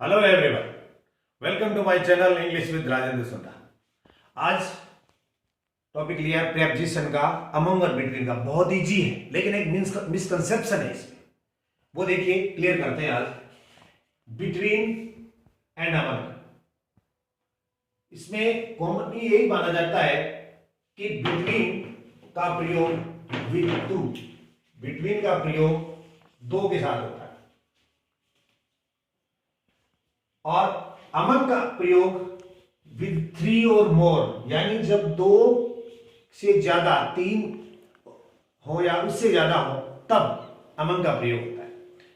Hello everyone, welcome to my channel English with Rajendra Sunda. आज topic लिया है प्रेपोजिशन का, अमंग और बिटवीन का। बहुत इजी है लेकिन एक मिसकंसेप्शन है इसमें, वो देखिए क्लियर करते हैं आज। बिटवीन एंड अमंग, इसमें कॉमनली यही माना जाता है कि बिटवीन का प्रयोग विद टू, बिटवीन का प्रयोग दो के साथ होता है और अमंग का प्रयोग विद थ्री और मोर, यानी जब दो से ज्यादा, तीन हो या उससे ज्यादा हो तब अमंग का प्रयोग होता है।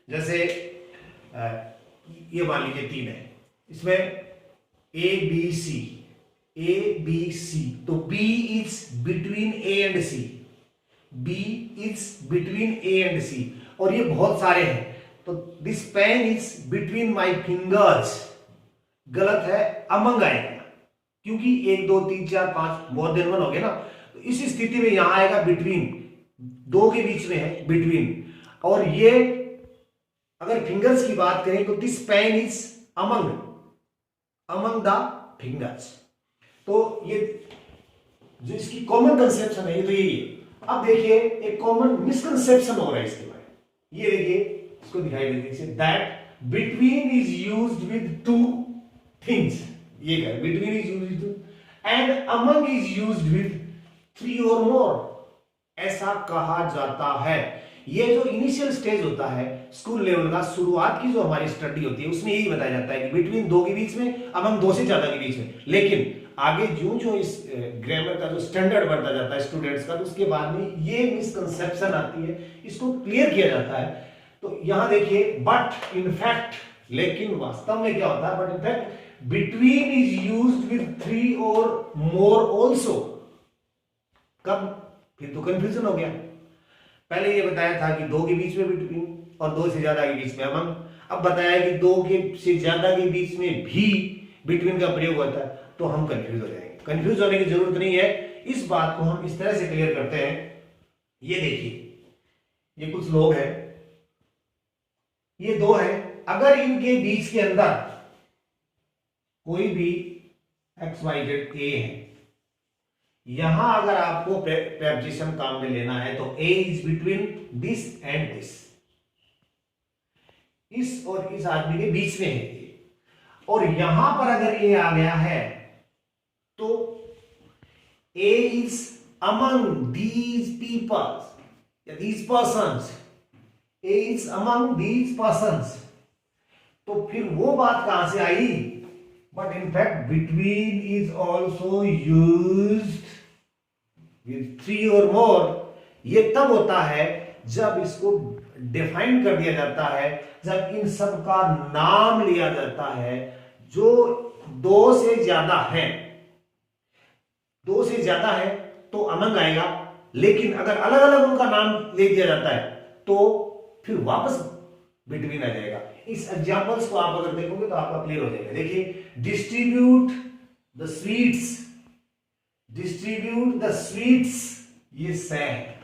जैसे ये मान लीजिए तीन है, इसमें ए बी सी, ए बी सी, तो B is between A and C, B is between A and C, और ये बहुत सारे हैं तो this pen is between my fingers, गलत है, अमंग आएगा क्योंकि 1 2 3 4 5 मोर देन वन हो गया ना। तो इस स्थिति में यहां आएगा बिटवीन, दो के बीच में है बिटवीन, और ये अगर फिंगर्स की बात करें तो this pen is among, among the fingers. तो ये जो इसकी कॉमन कंसेप्शन है ये तो यही है। अब देखिए एक कॉमन मिसकंसेप्शन हो रहा है इसके बारे में, ये देखिए इसको दिखाई देते हैं, that between is used with two things, ये कह between is used with two and among is used with three और मोर, ऐसा कहा जाता है। ये जो इनिशियल स्टेज होता है स्कूल लेवल का, शुरुआत की जो हमारी स्टडी होती है उसमें यही बताया जाता है कि बिटवीन दो के बीच में, अमंग दो से ज्यादा के बीच में। लेकिन आगे जो इस ग्रामर का जो स्टैंडर्ड बढ़ता जाता है स्टूडेंट्स का, तो उसके बाद में ये मिसकंसेप्शन आती है, इसको क्लियर किया जाता है। तो यहां देखिए, बट इनफैक्ट, लेकिन वास्तव में क्या होता है, but in fact between is used with three और मोर ऑल्सो। कब? फिर तो कंफ्यूजन हो गया। पहले ये बताया था कि दो के बीच में बिटवीन और दो से ज्यादा के बीच में अमंग, अब बताया कि दो के से ज्यादा के बीच में भी बिटवीन का प्रयोग होता है, तो हम कंफ्यूज हो जाएंगे। कंफ्यूज होने की जरूरत नहीं है, इस बात को हम इस तरह से क्लियर करते हैं। ये देखिए, ये कुछ लोग हैं, ये दो हैं, अगर इनके बीच के अंदर कोई भी एक्स वाई जेड ए है, यहां अगर आपको प्रेपोजिशन काम में लेना है तो A is between this and this, इस और इस आदमी के बीच में है ये, और यहां पर अगर ए आ गया है तो A is among these peoples या these persons, A is among these persons. तो फिर वो बात कहां से आई, but in fact between is also used with three और मोर। ये तब होता है जब इसको डिफाइन कर दिया जाता है, जब इन सब का नाम लिया जाता है जो दो से ज्यादा है। दो से ज्यादा है तो अमंग आएगा, लेकिन अगर अलग अलग उनका नाम ले दिया जाता है तो फिर वापस बिटवीन आ जाएगा। इस एग्जांपल्स को आप अगर देखोगे तो आपका क्लियर हो जाएगा। देखिए, distribute the sweets, distribute the sweets, ये स है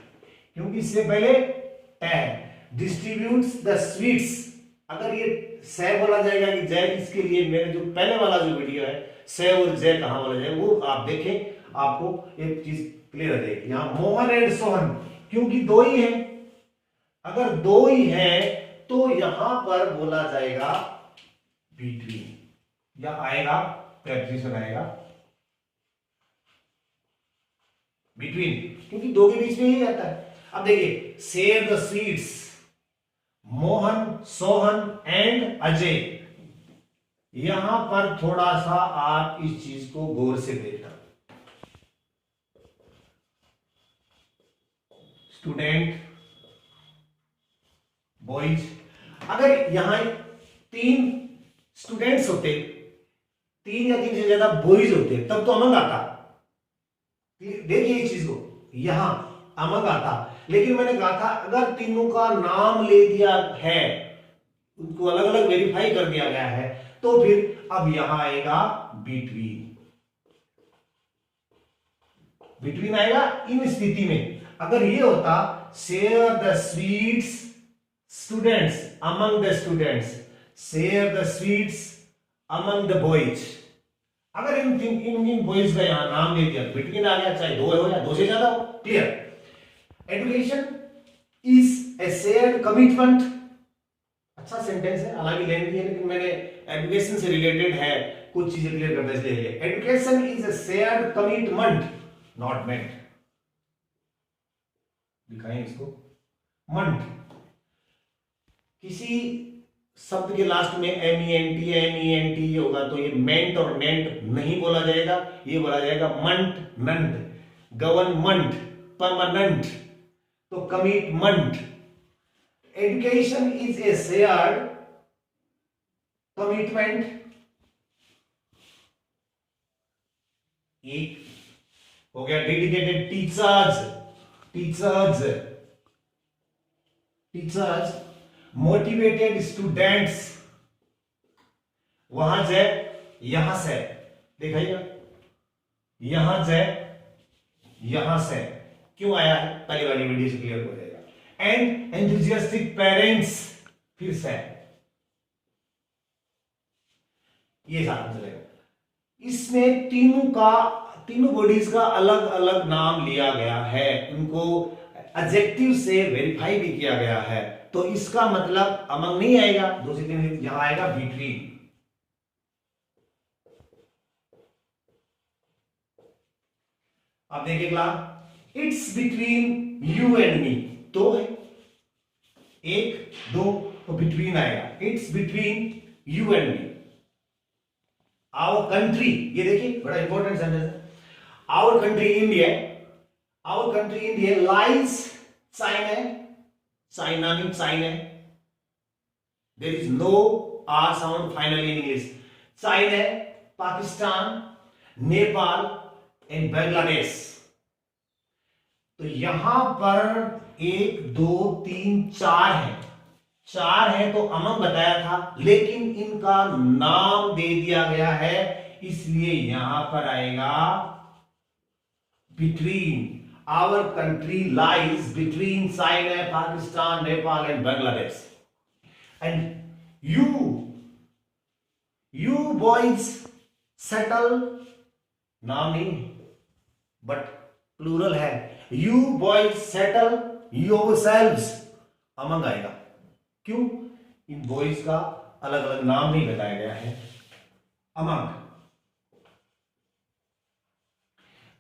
क्योंकि इससे पहले ट है। डिस्ट्रीब्यूट द स्वीट्स, अगर ये स बोला जाएगा कि जय, इसके लिए मैंने जो पहले वाला जो वीडियो है स और जय कहां बोला जाए वो आप देखें, आपको एक चीज क्लियर हो जाएगी। यहां मोहन एंड सोहन, क्योंकि दो ही है, अगर दो ही है तो यहां पर बोला जाएगा बिटवीन, या आएगा प्रेपोजिशन आएगा बिटवीन, क्योंकि दो के बीच में ही आता है। अब देखिए, share the sweets, Mohan, Sohan and Ajay. यहां पर थोड़ा सा आप इस चीज को गौर से देखना। स्टूडेंट बॉयज, अगर यहां तीन स्टूडेंट्स होते, तीन या तीन से ज्यादा बॉयज होते, तब तो अमंग आता। देखिए इस चीज को, यहां अमंग आता, लेकिन मैंने कहा था अगर तीनों का नाम ले दिया है, उनको अलग अलग वेरीफाई कर दिया गया है, तो फिर अब यहां आएगा बिटवीन, बिटवीन आएगा। इन स्थिति में अगर ये होता share the sweets students among the students, share the sweets among the boys. अगर इन बॉयज का यहां नाम दे दिया, बिटवीन आ गया, चाहे दो हो या दो से ज्यादा हो, clear. Education is a shared commitment. अच्छा सेंटेंस है, हालांकि लेंथी है, लेकिन मैंने एजुकेशन से रिलेटेड है, कुछ चीजें क्लियर करना इसलिए। Education is a shared commitment not meant. दिखाएं इसको, मंट। किसी शब्द के लास्ट में MENT होगा तो ये मेंट और नेंट नहीं बोला जाएगा, ये बोला जाएगा मंट नंट। गवर्नमेंट, परमानेंट, तो commitment. Education is a shared commitment. एक हो गया डेडिकेटेड टीचर्स, मोटिवेटेड स्टूडेंट्स। वहां से, यहां से, दिखाइएगा, यहां से, यहां से क्यों आया है, पहली वाली वीडियो से क्लियर हो जाएगा। एंड एंथुजियास्टिक पेरेंट्स, फिर से ये साथ चलेगा। इसमें तीनों बॉडीज का अलग अलग नाम लिया गया है, उनको एडजेक्टिव से वेरीफाई भी किया गया है, तो इसका मतलब अमंग नहीं आएगा, दो से तीन यहां आएगा बिटवीन। अब देखिए class, it's between you and me, तो है एक दो, तो बिटवीन आएगा, it's between you and me. Our country, ये देखिए बड़ा इंपॉर्टेंट सेंटेंस है। Our country India, our country India lies, China, China mean China, there is no R sound finally in English. China, Pakistan, Nepal and Bangladesh. तो यहां पर 1 2 3 4 है, तो अमंग बताया था, लेकिन इनका नाम दे दिया गया है, इसलिए यहां पर आएगा between. Our country lies between China, Pakistan, Nepal and Bangladesh. And you boys settle, नाम नहीं बट प्लूरल है, you boys settle yourselves, among आएगा। क्यों? इन बॉयज का अलग अलग नाम नहीं बताया गया है, अमंग।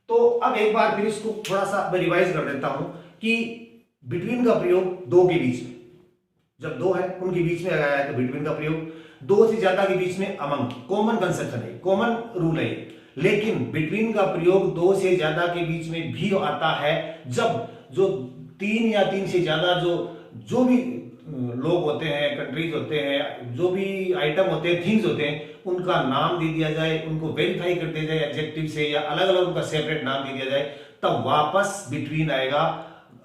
तो अब एक बार फिर इसको थोड़ा सा मैं रिवाइज कर देता हूं कि बिटवीन का प्रयोग दो के बीच में, जब दो है उनके बीच में लगाया है तो बिटवीन का प्रयोग, दो से ज्यादा के बीच में अमंग, कॉमन कंसेप्शन है, कॉमन रूल है। लेकिन बिटवीन का प्रयोग दो से ज्यादा के बीच में भी आता है जब जो 3 या 3 से ज्यादा जो भी लोग होते हैं, कंट्रीज होते हैं, जो भी आइटम होते हैं, थिंग्स होते हैं, उनका नाम दे दिया जाए, उनको वेरीफाई कर दिया जाए एडजेक्टिव से, या अलग अलग उनका सेपरेट नाम दे दिया जाए, तब वापस बिटवीन आएगा,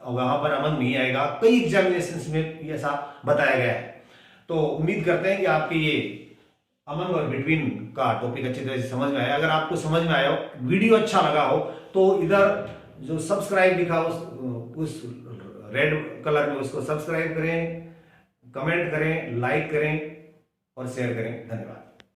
वहां पर अमंग नहीं आएगा। कई एग्जामिनेशंस में ऐसा बताया गया है। तो उम्मीद करते हैं कि आपके ये अमंग और बिटवीन का टॉपिक अच्छी तरह से समझ में आया। अगर आपको समझ में आया हो, वीडियो अच्छा लगा हो, तो इधर जो सब्सक्राइब लिखा उस रेड कलर में उसको सब्सक्राइब करें, कमेंट करें, लाइक करें और शेयर करें। धन्यवाद।